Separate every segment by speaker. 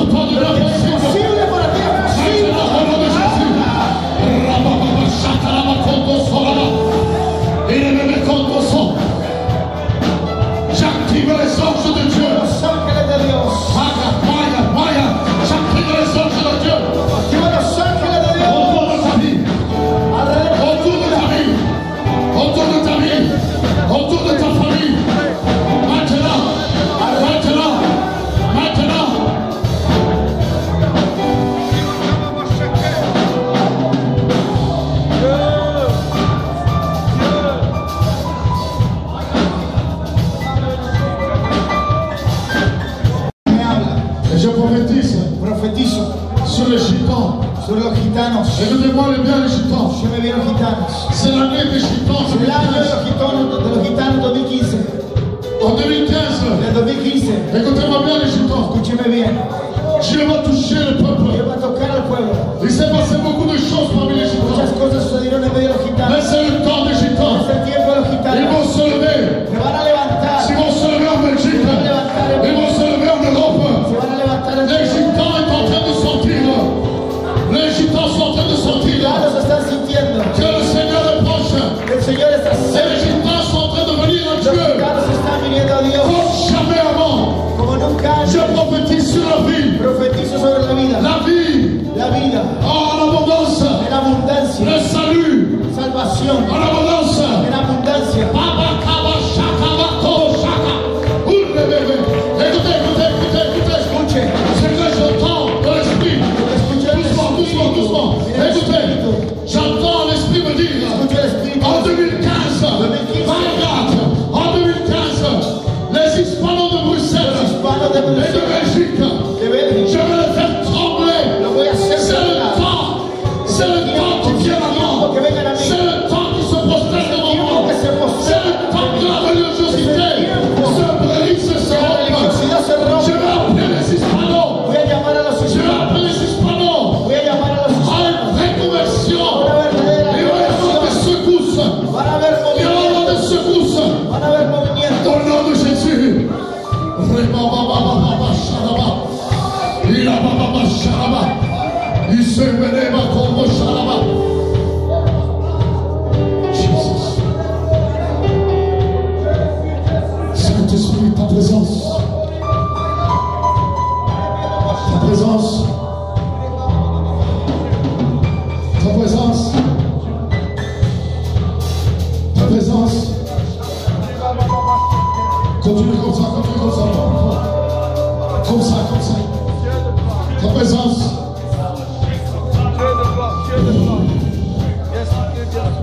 Speaker 1: toi devient possible. Maintenant, au nom de Jésus. J'active les anges de Dieu. J'active les anges de Dieu. Autour de ta vie. Autour de ta vie. Autour de ta vie. Autour de ta famille. Maintenant. Maintenant. Maintenant. Et je
Speaker 2: profetizo
Speaker 1: sur les gitans.
Speaker 2: sobre los gitanos.
Speaker 1: Écoutez-moi bien les gitans.
Speaker 2: Yo me vi los gitanos.
Speaker 1: C'est l'année des gitans.
Speaker 2: C'est l'année de los gitanos 2015.
Speaker 1: En 2015.
Speaker 2: En 2015.
Speaker 1: Écoutez-moi bien les gitans.
Speaker 2: Escúcheme bien.
Speaker 1: Dieu va toucher le peuple.
Speaker 2: Dios va a tocar al pueblo.
Speaker 1: Il s'est passé beaucoup de choses parmi les gitans.
Speaker 2: Muchas cosas sucedieron en medio de los gitanos.
Speaker 1: Mais c'est le temps des gitans.
Speaker 2: Es el tiempo de los
Speaker 1: Ils
Speaker 2: gitanos.
Speaker 1: vont se lever.
Speaker 2: Se van a levantar.
Speaker 1: Ils vont se lever en Belgique. Ils vont se lever en Europe.
Speaker 2: Se van a levantar en
Speaker 1: Les gitans sont en train de sentir. Les gitans sont en train de sentir
Speaker 2: Los están sintiendo.
Speaker 1: que le Seigneur est proche.
Speaker 2: El Señor está
Speaker 1: Et
Speaker 2: cerca.
Speaker 1: les gitans sont en train de venir à
Speaker 2: Los
Speaker 1: Dieu
Speaker 2: gitanos están viniendo a Dios
Speaker 1: comme jamais avant.
Speaker 2: como nunca antes.
Speaker 1: Je prophétise sur la vie.
Speaker 2: Profetizo sobre la vida.
Speaker 1: La vie.
Speaker 2: La vida.
Speaker 1: En abondance.
Speaker 2: En abundancia.
Speaker 1: Le salut.
Speaker 2: Salvación.
Speaker 1: En abondance.
Speaker 2: En abundancia.
Speaker 1: Écoutez, écoutez, écoutez, écoutez.
Speaker 2: Escuche.
Speaker 1: C'est que j'entends dans l'esprit. Doucement, doucement, doucement. Écoutez, j'entends l'esprit me dire
Speaker 2: Escuche el Espíritu.
Speaker 1: en 2015, en 2015, les Hispanos de Bruxelles
Speaker 2: Hispanos de
Speaker 1: et de
Speaker 2: Bruselas.
Speaker 1: Belgique,
Speaker 2: De
Speaker 1: je
Speaker 2: Bélgica.
Speaker 1: vais les faire trembler.
Speaker 2: Lo voy a hacer
Speaker 1: C'est le
Speaker 2: temblar.
Speaker 1: temps. C'est le temps qui vient avant.
Speaker 2: Que vengan a mí.
Speaker 1: C'est le temps qui se prosterne devant moi.
Speaker 2: Que se prosterne.
Speaker 1: C'est le temps que la religiosité se brise, se
Speaker 2: La
Speaker 1: rompe.
Speaker 2: religiosidad se rompe.
Speaker 1: Je vais appeler les Hispanos.
Speaker 2: Voy a llamar a los
Speaker 1: Je vais
Speaker 2: hispanos.
Speaker 1: appeler les Hispanos
Speaker 2: Voy a llamar a los
Speaker 1: à
Speaker 2: hispanos.
Speaker 1: une vraie conversion.
Speaker 2: Una verdadera
Speaker 1: Il va y avoir des
Speaker 2: conversión.
Speaker 1: secousses.
Speaker 2: Van a haber
Speaker 1: Il va y avoir
Speaker 2: movimiento.
Speaker 1: des secousses.
Speaker 2: Van a haber movimiento.
Speaker 1: Dans le nom de Jésus. Il a baba sharaba. Il se venait ma combo sharaba. Jesus. Saint-Esprit, ta présence. Ta présence. Ta présence. Ta présence. Continue comme ça, continue comme ça. Comme ça, comme ça. Ta présence.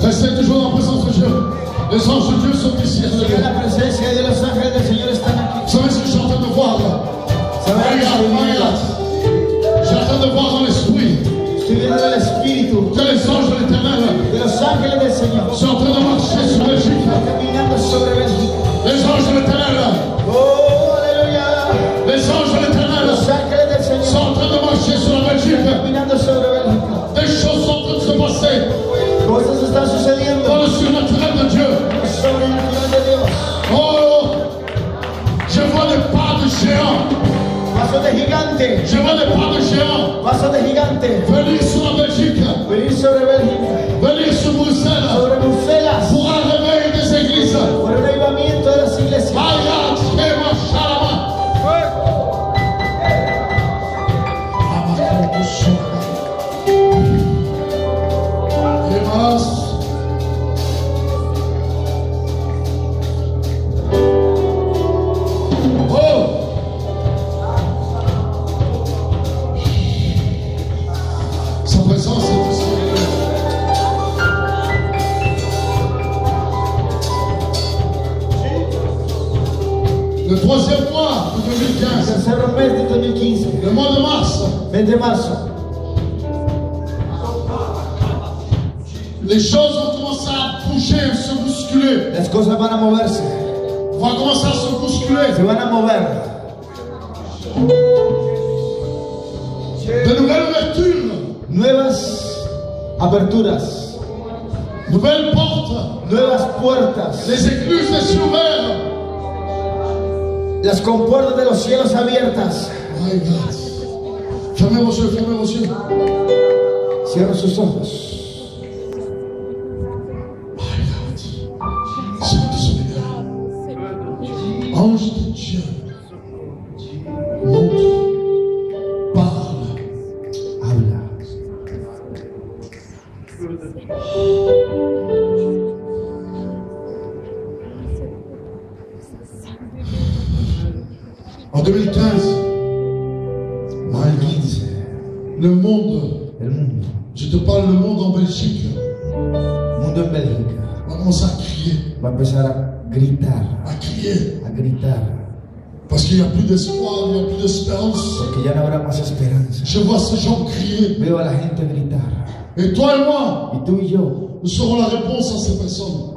Speaker 1: Restez toujours dans la présence de Dieu. Les anges de Dieu sont ici.
Speaker 2: En la presencia de los ángeles del Señor están aquí.
Speaker 1: Vous savez ce que je suis en train de voir là? Regarde, regarde. Je suis en train de voir dans l'esprit
Speaker 2: Estoy viendo el Espíritu
Speaker 1: que les anges de l'éternel
Speaker 2: de los ángeles del Señor.
Speaker 1: sont en train de marcher sur Belgique.
Speaker 2: Están caminando sobre Bélgica.
Speaker 1: Les anges de l'éternel,
Speaker 2: Oh, aleluya.
Speaker 1: les anges de l'éternel
Speaker 2: Los ángeles del
Speaker 1: sont
Speaker 2: Señor
Speaker 1: en train de marcher sur la Belgique.
Speaker 2: caminando sobre Bélgica.
Speaker 1: Des choses sont en train de se passer
Speaker 2: Cosas están
Speaker 1: dans
Speaker 2: sucediendo.
Speaker 1: le surnaturel de Dieu.
Speaker 2: Lo sobrenatural de Dios.
Speaker 1: Oh, je vois des pas de géants.
Speaker 2: Pasos de gigante.
Speaker 1: Je vois des pas de géants
Speaker 2: Pasos de gigante.
Speaker 1: venir sur la Belgique,
Speaker 2: Venir sobre Bélgica.
Speaker 1: venir sur Bruxelles
Speaker 2: Sobre Bruselas.
Speaker 1: pour un réveil des églises.
Speaker 2: Por un avivamiento de las iglesias.
Speaker 1: Aya, Shema, Shalama. Sa présence est ici. Le troisième mois de 2015,
Speaker 2: Tercer mes de 2015.
Speaker 1: le mois de mars,
Speaker 2: Mes de marzo.
Speaker 1: les choses vont commencer à bouger, se bousculer.
Speaker 2: Las cosas van a moverse.
Speaker 1: Vont commencer à se bousculer.
Speaker 2: Se van a mover.
Speaker 1: De nouvelles ouvertures,
Speaker 2: Nuevas aperturas.
Speaker 1: nouvelles portes,
Speaker 2: Nuevas puertas.
Speaker 1: les écluses des cieux ouverts.
Speaker 2: Las compuertas de los cielos abiertas.
Speaker 1: My God. Fermez vos yeux, fermez vos yeux.
Speaker 2: Cierra sus ojos.
Speaker 1: Ange de Dieu, montre, parle,
Speaker 2: Habla.
Speaker 1: En 2015, le monde,
Speaker 2: El mundo.
Speaker 1: je te parle le monde en Belgique,
Speaker 2: Mundo en Bélgica.
Speaker 1: va commencer à crier,
Speaker 2: Va a empezar a gritar.
Speaker 1: à crier,
Speaker 2: A gritar.
Speaker 1: parce qu'il n'y a plus d'espoir, il n'y a plus d'espérance.
Speaker 2: Porque ya no habrá más esperanza.
Speaker 1: Je vois ces gens crier,
Speaker 2: Veo a la gente gritar.
Speaker 1: et toi et moi,
Speaker 2: Y tú y yo
Speaker 1: nous serons la réponse à ces personnes.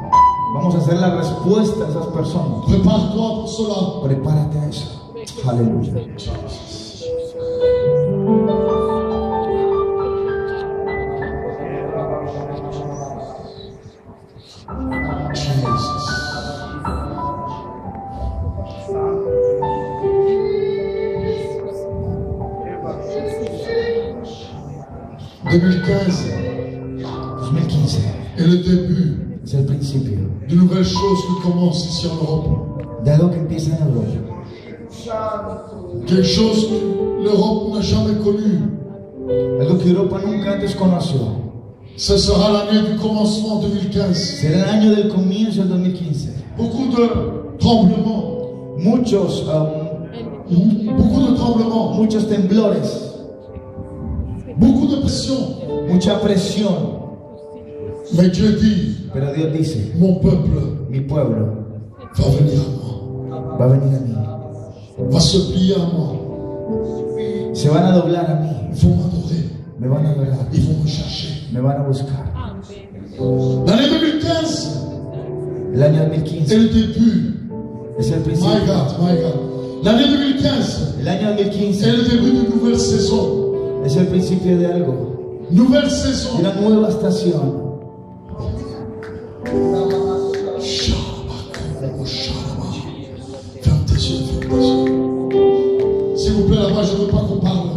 Speaker 2: vamos a hacer la respuesta a esas personas.
Speaker 1: Prépare-toi pour cela.
Speaker 2: Prepárate a eso. Aleluya.
Speaker 1: Jesus. « 2015
Speaker 2: 2015
Speaker 1: est le début
Speaker 2: es el principio
Speaker 1: de nouvelles choses qui commencent ici en Europe.
Speaker 2: de algo que empieza en Europa.
Speaker 1: Quelque chose que l'Europe n'a jamais connu.
Speaker 2: Algo que Europa nunca antes conoció.
Speaker 1: Ce sera l'année du commencement 2015.
Speaker 2: Será el año del comienzo del 2015.
Speaker 1: Beaucoup de tremblements.
Speaker 2: Muchos muchos temblores,
Speaker 1: Beaucoup de pression.
Speaker 2: mucha presión.
Speaker 1: Mais Dieu dit,
Speaker 2: Pero Dios dice,
Speaker 1: mon peuple
Speaker 2: mi pueblo
Speaker 1: va venir à moi.
Speaker 2: va a venir a mí.
Speaker 1: Va se plier à moi.
Speaker 2: Se van a doblar a mí.
Speaker 1: Ils vont m'adorer.
Speaker 2: Me van a adorar.
Speaker 1: Ils vont me chercher.
Speaker 2: Me van a buscar.
Speaker 1: L'année 2015
Speaker 2: El año
Speaker 1: est
Speaker 2: 2015
Speaker 1: le début.
Speaker 2: es el
Speaker 1: My
Speaker 2: principio.
Speaker 1: God, my God. L'année 2015
Speaker 2: El año
Speaker 1: est
Speaker 2: 2015
Speaker 1: le début d'une nouvelle saison.
Speaker 2: es el principio de algo.
Speaker 1: Nouvelle
Speaker 2: De
Speaker 1: saison.
Speaker 2: una nueva estación.
Speaker 1: Ferme tes yeux, ferme tes yeux. S'il vous plaît, là-bas, je ne veux pas qu'on parle.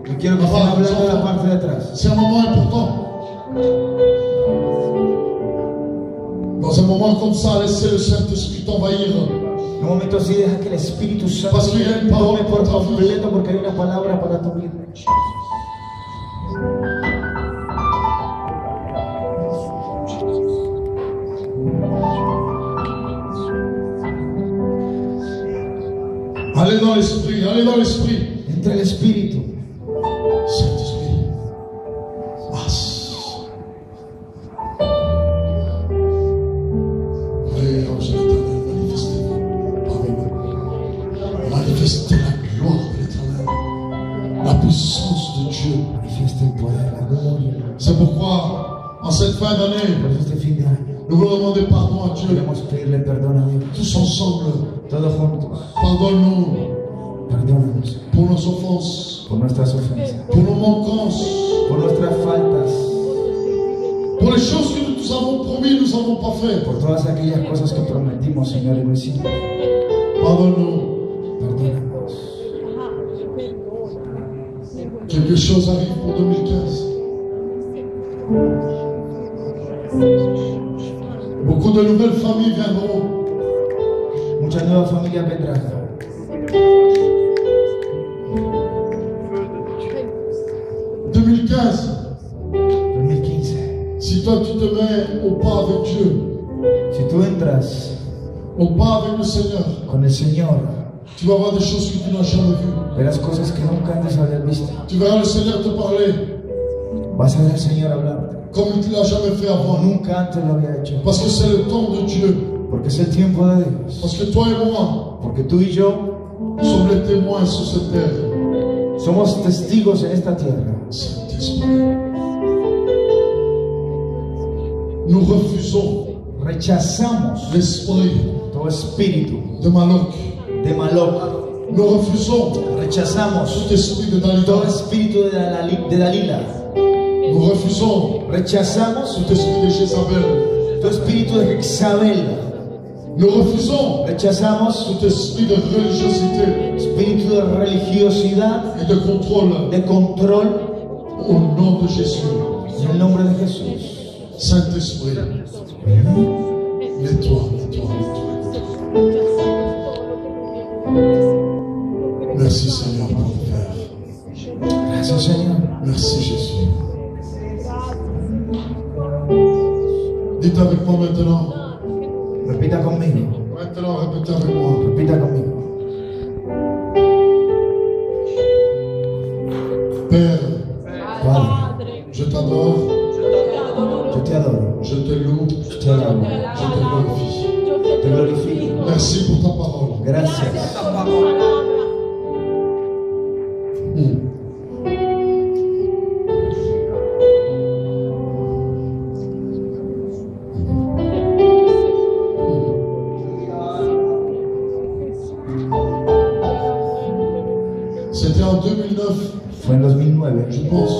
Speaker 2: No quiero que estén hablando de la parte de atrás.
Speaker 1: C'est un moment important. Dans un moment comme ça, laissez le Saint-Esprit t'envahir.
Speaker 2: En un momento así deja que el Espíritu Santo
Speaker 1: Parce qu'il y a une parole
Speaker 2: tome por
Speaker 1: pour ta vie.
Speaker 2: completo porque hay una palabra para tu vida.
Speaker 1: Allez dans l'Esprit, allez dans l'Esprit.
Speaker 2: Entra el Espíritu.
Speaker 1: Saint-Esprit, passe. Allez, ange de l'Éternel, manifestez-vous parmi nous. Manifestez la gloire de l'Éternel, la puissance de Dieu.
Speaker 2: Manifiesta el poder, la gloria.
Speaker 1: C'est pourquoi, en cette fin d'année,
Speaker 2: Por eso este fin de año
Speaker 1: nous voulons demander pardon à Dieu.
Speaker 2: queremos pedirle perdón a Dios.
Speaker 1: Tous ensemble,
Speaker 2: Todos juntos.
Speaker 1: pardonne-nous
Speaker 2: Perdónanos
Speaker 1: pour nos offenses,
Speaker 2: por nuestras ofensas,
Speaker 1: pour nos manquances,
Speaker 2: por nuestras faltas,
Speaker 1: pour les choses que nous avons promis, nous n'avons pas fait.
Speaker 2: por todas aquellas cosas que prometimos, Señor, y no hicimos.
Speaker 1: Pardonne-nous.
Speaker 2: Perdónanos.
Speaker 1: Quelque chose arrive pour 2015. Beaucoup de nouvelles familles viendront.
Speaker 2: Muchas nuevas familias vendrán.
Speaker 1: 2015,
Speaker 2: 2015.
Speaker 1: si toi tu te mets au pas avec Dieu,
Speaker 2: Si tú entras
Speaker 1: au pas avec le Seigneur,
Speaker 2: con el Señor,
Speaker 1: tu vas voir des choses que tu n'as jamais vues.
Speaker 2: verás cosas que nunca antes habías visto.
Speaker 1: Tu verras le Seigneur te parler
Speaker 2: Vas a ver al Señor hablarte
Speaker 1: comme il ne l'a jamais fait
Speaker 2: como
Speaker 1: avant.
Speaker 2: nunca antes lo había hecho.
Speaker 1: Parce que c'est le temps de Dieu.
Speaker 2: Porque es el tiempo de Dios.
Speaker 1: Parce que toi et moi
Speaker 2: Porque tú y yo
Speaker 1: sommes les témoins sur cette terre.
Speaker 2: somos testigos en esta tierra.
Speaker 1: Saint-Esprit, nous refusons
Speaker 2: Rechazamos
Speaker 1: l'esprit
Speaker 2: todo espíritu
Speaker 1: de Maloc.
Speaker 2: de Maloc.
Speaker 1: Nous refusons
Speaker 2: Rechazamos
Speaker 1: tout esprit de
Speaker 2: todo
Speaker 1: Dalila.
Speaker 2: espíritu de Dalila.
Speaker 1: Nous refusons
Speaker 2: Rechazamos
Speaker 1: tout esprit de Jézabel.
Speaker 2: todo espíritu de Jezabel.
Speaker 1: Nous refusons
Speaker 2: Rechazamos
Speaker 1: tout esprit de religiosité
Speaker 2: espíritu de religiosidad,
Speaker 1: et de contrôle
Speaker 2: de control,
Speaker 1: au nom de Jésus.
Speaker 2: en el nombre de Jesús.
Speaker 1: Saint-Esprit, nettoie. Merci Seigneur pour le faire.
Speaker 2: Gracias, Señor.
Speaker 1: Merci Jésus. Dites avec moi maintenant.
Speaker 2: Repita conmigo.
Speaker 1: Maintenant, répétez avec moi.
Speaker 2: Repita conmigo.
Speaker 1: Père,
Speaker 2: Padre,
Speaker 1: je t'adore,
Speaker 2: yo te adoro,
Speaker 1: je te loue,
Speaker 2: yo te alabo,
Speaker 1: je te glorifie.
Speaker 2: te glorifico.
Speaker 1: Merci pour ta parole.
Speaker 2: Gracias.
Speaker 1: C'était en 2009,
Speaker 2: Fue en 2009
Speaker 1: je pense,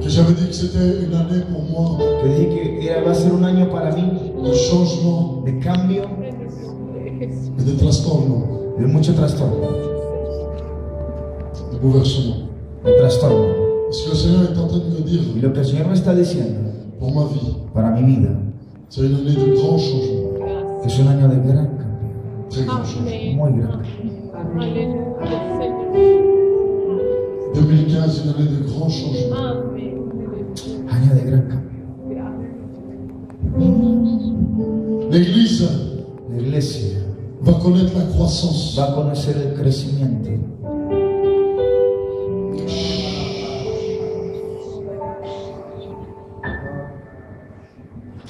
Speaker 1: que j'avais dit que c'était une année pour moi
Speaker 2: que dije que iba a ser un año para mí
Speaker 1: de changement
Speaker 2: de cambio,
Speaker 1: et de transformation,
Speaker 2: de mucho trastorno,
Speaker 1: de bouleversement.
Speaker 2: de trastorno.
Speaker 1: Ce que le Seigneur est en train de me dire
Speaker 2: Y lo que el Señor me está diciendo
Speaker 1: pour ma vie,
Speaker 2: para mi vida,
Speaker 1: c'est une année de grand changement,
Speaker 2: que es un año de gran cambio,
Speaker 1: très grand changement.
Speaker 2: muy grande.
Speaker 1: 2015, une année de grand changement.
Speaker 2: Año de gran cambio.
Speaker 1: L'Église
Speaker 2: La iglesia
Speaker 1: va connaître la croissance.
Speaker 2: va a conocer el crecimiento.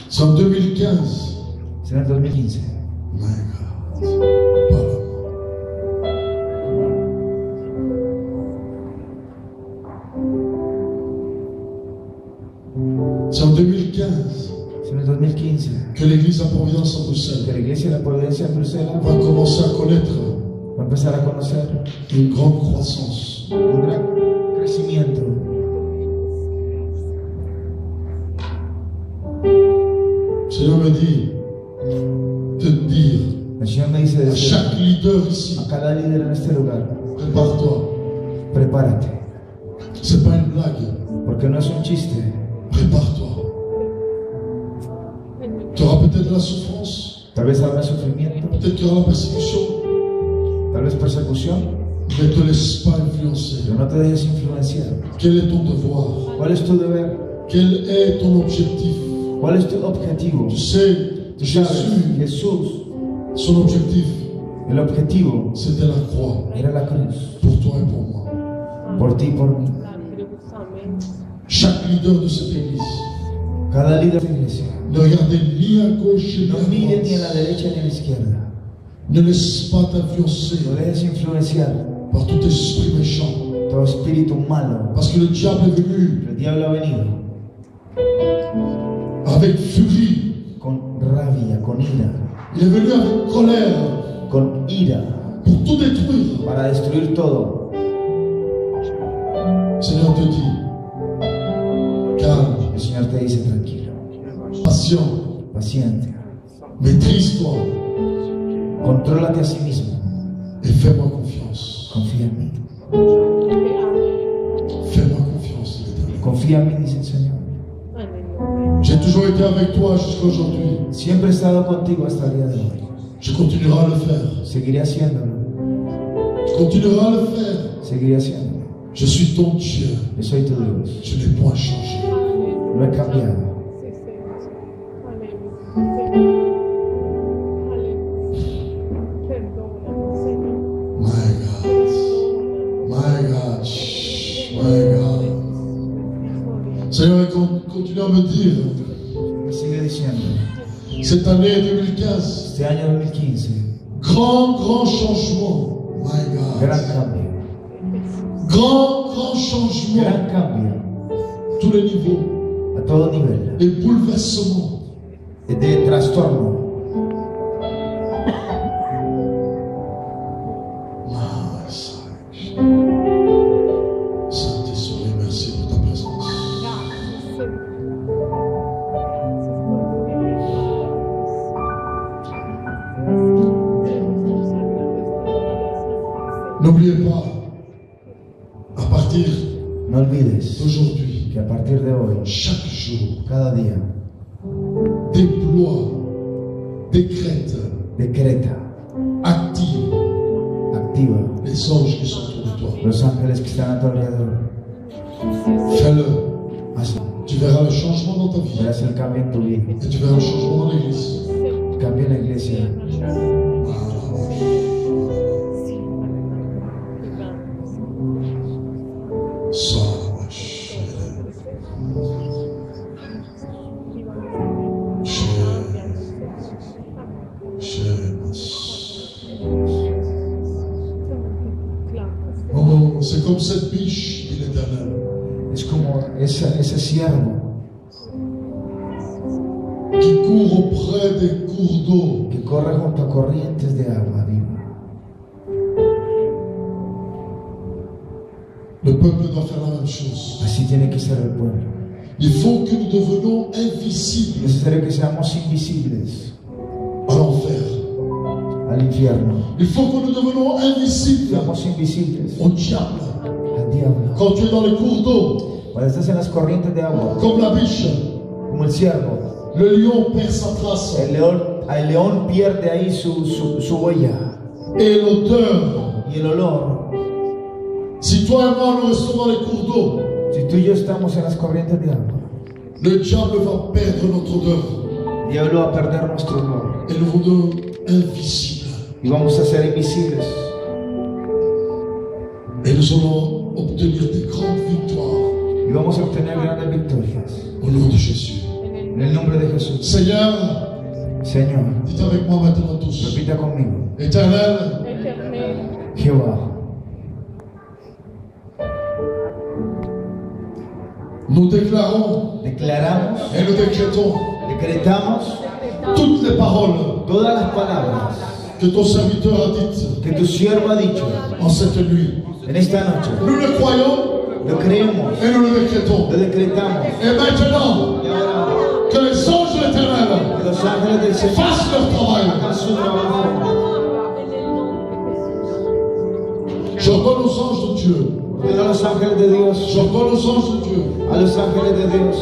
Speaker 1: C'est en 2015.
Speaker 2: Será en 2015.
Speaker 1: My God. Pardon. C'est en 2015
Speaker 2: Será en 2015
Speaker 1: que l'Église à Providence à
Speaker 2: que
Speaker 1: Bruxelles
Speaker 2: la iglesia de la Providencia en Bruselas
Speaker 1: va commencer à connaître
Speaker 2: va a empezar a conocer
Speaker 1: une grande croissance.
Speaker 2: un gran crecimiento.
Speaker 1: Le Seigneur me dit de dire
Speaker 2: El Señor me dice
Speaker 1: à
Speaker 2: decir
Speaker 1: chaque leader ici,
Speaker 2: a cada líder en este lugar,
Speaker 1: prépare-toi.
Speaker 2: prepárate,
Speaker 1: C'est pas une blague.
Speaker 2: porque no es un chiste.
Speaker 1: Prépare-toi. Tu auras peut-être la souffrance,
Speaker 2: Tal vez habrá sufrimiento,
Speaker 1: peut-être qu'il y aura la persécution,
Speaker 2: tal vez persecución,
Speaker 1: mais ne te laisse pas influencer.
Speaker 2: pero no te dejes influenciar.
Speaker 1: Quel est ton devoir?
Speaker 2: ¿Cuál es tu deber?
Speaker 1: Quel est ton objectif?
Speaker 2: ¿Cuál es tu objetivo?
Speaker 1: Tu sais,
Speaker 2: Tú sabes,
Speaker 1: Jésus,
Speaker 2: Jesús,
Speaker 1: son objectif,
Speaker 2: el objetivo
Speaker 1: c'était la croix
Speaker 2: era la cruz,
Speaker 1: pour toi et pour moi.
Speaker 2: por ti y por mí.
Speaker 1: Chaque leader de cette église,
Speaker 2: Cada líder de la iglesia,
Speaker 1: ne regardez ni à gauche ni
Speaker 2: no
Speaker 1: à
Speaker 2: mire ni a la
Speaker 1: droite.
Speaker 2: derecha ni a la izquierda.
Speaker 1: Ne laisse pas t'influencer
Speaker 2: No dejes influenciar
Speaker 1: par tout esprit méchant.
Speaker 2: todo espíritu malo.
Speaker 1: Parce que le diable est venu
Speaker 2: El diablo ha venido
Speaker 1: avec furie.
Speaker 2: con rabia, con ira,
Speaker 1: Il est venu avec colère
Speaker 2: con ira
Speaker 1: pour tout détruire.
Speaker 2: para destruir todo.
Speaker 1: Le Seigneur te dit, calme,
Speaker 2: El Señor te dice tranquilo,
Speaker 1: patient,
Speaker 2: paciente,
Speaker 1: maîtrise-toi
Speaker 2: contrólate a sí mismo,
Speaker 1: et fais-moi confiance.
Speaker 2: confía en mí.
Speaker 1: Fais-moi confiance, il est éternel.
Speaker 2: Confía en mí, dice el Señor.
Speaker 1: J'ai toujours été avec toi jusqu'à aujourd'hui.
Speaker 2: Siempre he estado contigo hasta el día de hoy.
Speaker 1: Je continuerai à le faire.
Speaker 2: Seguiré haciéndolo,
Speaker 1: Je continuerai à le faire.
Speaker 2: seguiré haciéndolo.
Speaker 1: Je suis ton Dieu.
Speaker 2: Yo soy tu Dios,
Speaker 1: Je n'ai point changé.
Speaker 2: no he cambiado.
Speaker 1: My God. My God. My God. Seigneur, continue à me dire,
Speaker 2: Me sigue diciendo,
Speaker 1: cette année 2015,
Speaker 2: este año 2015,
Speaker 1: grand changement. My God.
Speaker 2: gran cambio,
Speaker 1: Grand changement.
Speaker 2: gran cambio,
Speaker 1: Tous les niveaux.
Speaker 2: a todo nivel,
Speaker 1: Les bouleversements.
Speaker 2: de trastorno.
Speaker 1: Saint-Esprit, merci pour ta présence. N'oubliez pas, à partir
Speaker 2: No olvides
Speaker 1: d'aujourd'hui,
Speaker 2: que a partir de hoy,
Speaker 1: chaque jour,
Speaker 2: cada día,
Speaker 1: déploie, décrète,
Speaker 2: decreta,
Speaker 1: active
Speaker 2: activa
Speaker 1: les anges qui sont autour de toi.
Speaker 2: los ángeles que están a tu alrededor.
Speaker 1: Fais-le.
Speaker 2: Así
Speaker 1: Tu verras le changement dans ta vie.
Speaker 2: verás el cambio en tu vida,
Speaker 1: Et tu verras le changement dans l'église.
Speaker 2: el cambio en la iglesia.
Speaker 1: Oh, c'est comme cette biche, dit l'Éternel,
Speaker 2: Es como ese siervo
Speaker 1: qui court auprès des cours d'eau.
Speaker 2: que corre junto a corrientes de agua viva.
Speaker 1: Le peuple doit faire la même chose.
Speaker 2: Así tiene que ser el pueblo.
Speaker 1: Il faut que nous devenions invisibles
Speaker 2: Es necesario que seamos invisibles
Speaker 1: à l'enfer.
Speaker 2: al infierno.
Speaker 1: Il faut que nous devenions invisibles
Speaker 2: Seamos invisibles
Speaker 1: au diable.
Speaker 2: al diablo.
Speaker 1: Quand tu es dans les cours d'eau,
Speaker 2: Cuando estás en las corrientes de agua,
Speaker 1: comme la biche,
Speaker 2: como el ciervo,
Speaker 1: le lion perd sa trace
Speaker 2: el león pierde ahí su huella
Speaker 1: et l'odeur.
Speaker 2: y el olor.
Speaker 1: Si toi et moi nous restons dans les cours d'eau,
Speaker 2: Si tú y yo estamos en las corrientes de agua,
Speaker 1: le diable va perdre notre odeur
Speaker 2: el diablo va a perder nuestro olor
Speaker 1: et nous serons invisibles.
Speaker 2: y vamos a ser invisibles
Speaker 1: Et nous allons obtenir des grandes victoires
Speaker 2: y vamos a obtener grandes victorias.
Speaker 1: au nom de Jésus.
Speaker 2: En el nombre de Jesús.
Speaker 1: Seigneur,
Speaker 2: Señor,
Speaker 1: dites avec moi maintenant tous.
Speaker 2: repita conmigo.
Speaker 1: Éternel,
Speaker 2: Jehová,
Speaker 1: nous déclarons
Speaker 2: declaramos,
Speaker 1: et nous décrétons
Speaker 2: decretamos
Speaker 1: toutes les paroles
Speaker 2: todas las palabras
Speaker 1: que ton serviteur a dites
Speaker 2: que tu siervo ha dicho
Speaker 1: en cette nuit.
Speaker 2: en esta noche.
Speaker 1: Nous le croyons
Speaker 2: Lo creemos,
Speaker 1: et nous le décrétons.
Speaker 2: lo decretamos.
Speaker 1: Et maintenant,
Speaker 2: Y ahora
Speaker 1: que les anges de l'Éternel
Speaker 2: que los ángeles del Señor
Speaker 1: fassent leur travail.
Speaker 2: hagan su trabajo.
Speaker 1: J'ordonne aux anges de Dieu,
Speaker 2: Ordeno a los ángeles de Dios,
Speaker 1: j'ordonne aux anges de Dieu
Speaker 2: a los ángeles de Dios,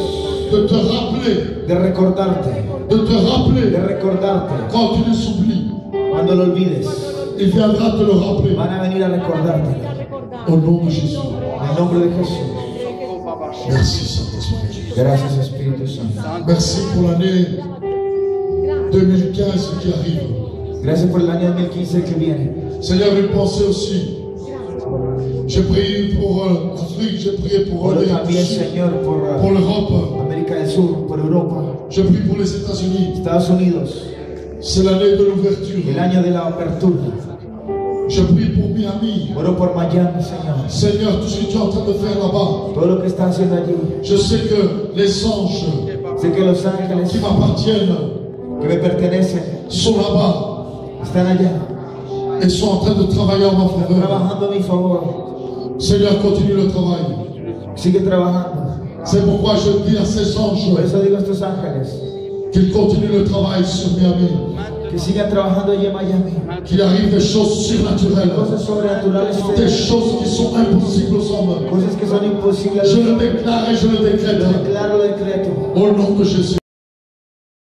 Speaker 1: de te rappeler,
Speaker 2: de recordarte,
Speaker 1: de
Speaker 2: de recordarte.
Speaker 1: quand tu les oublies.
Speaker 2: Cuando lo olvides,
Speaker 1: Il viendra te le rappeler.
Speaker 2: van a venir a recordarte.
Speaker 1: Au nom de Jésus.
Speaker 2: En el nombre de Jesús.
Speaker 1: Merci Saint-Esprit.
Speaker 2: Gracias, Espíritu Santo.
Speaker 1: Merci pour l'année 2015 qui arrive.
Speaker 2: Gracias por el año 2015 que viene.
Speaker 1: Seigneur, une pensée aussi. J'ai prié pour l'Afrique, j'ai prié pour
Speaker 2: Oro
Speaker 1: l'Amérique
Speaker 2: también,
Speaker 1: du Sud,
Speaker 2: Señor, por
Speaker 1: pour l'Europe.
Speaker 2: América del Sur, por Europa,
Speaker 1: Je prie pour les États-Unis.
Speaker 2: Estados Unidos.
Speaker 1: C'est l'année de l'ouverture.
Speaker 2: El año de la apertura.
Speaker 1: Je prie pour Miami.
Speaker 2: Oro por Miami, Señor.
Speaker 1: Seigneur, tout ce que tu es en train de faire là-bas.
Speaker 2: Todo lo que está haciendo allí.
Speaker 1: Je sais que les anges
Speaker 2: Sé que los ángeles
Speaker 1: qui m'appartiennent
Speaker 2: que me pertenecen
Speaker 1: sont là-bas
Speaker 2: están allá,
Speaker 1: et sont en train de travailler en ma faveur.
Speaker 2: trabajando a mi favor.
Speaker 1: Seigneur, continue le travail.
Speaker 2: Sigue trabajando.
Speaker 1: C'est pourquoi je dis à ces anges
Speaker 2: Por eso digo a estos ángeles
Speaker 1: qu'ils continuent le travail sur Miami.
Speaker 2: que sigan trabajando allí en Miami.
Speaker 1: Qu'il arrive des choses surnaturelles.
Speaker 2: Cosas sobrenaturales,
Speaker 1: Des choses qui sont impossibles aux hommes.
Speaker 2: cosas que son imposibles.
Speaker 1: Je le déclare et je le décrète.
Speaker 2: Lo declaro, lo decreto.
Speaker 1: Au nom de Jésus.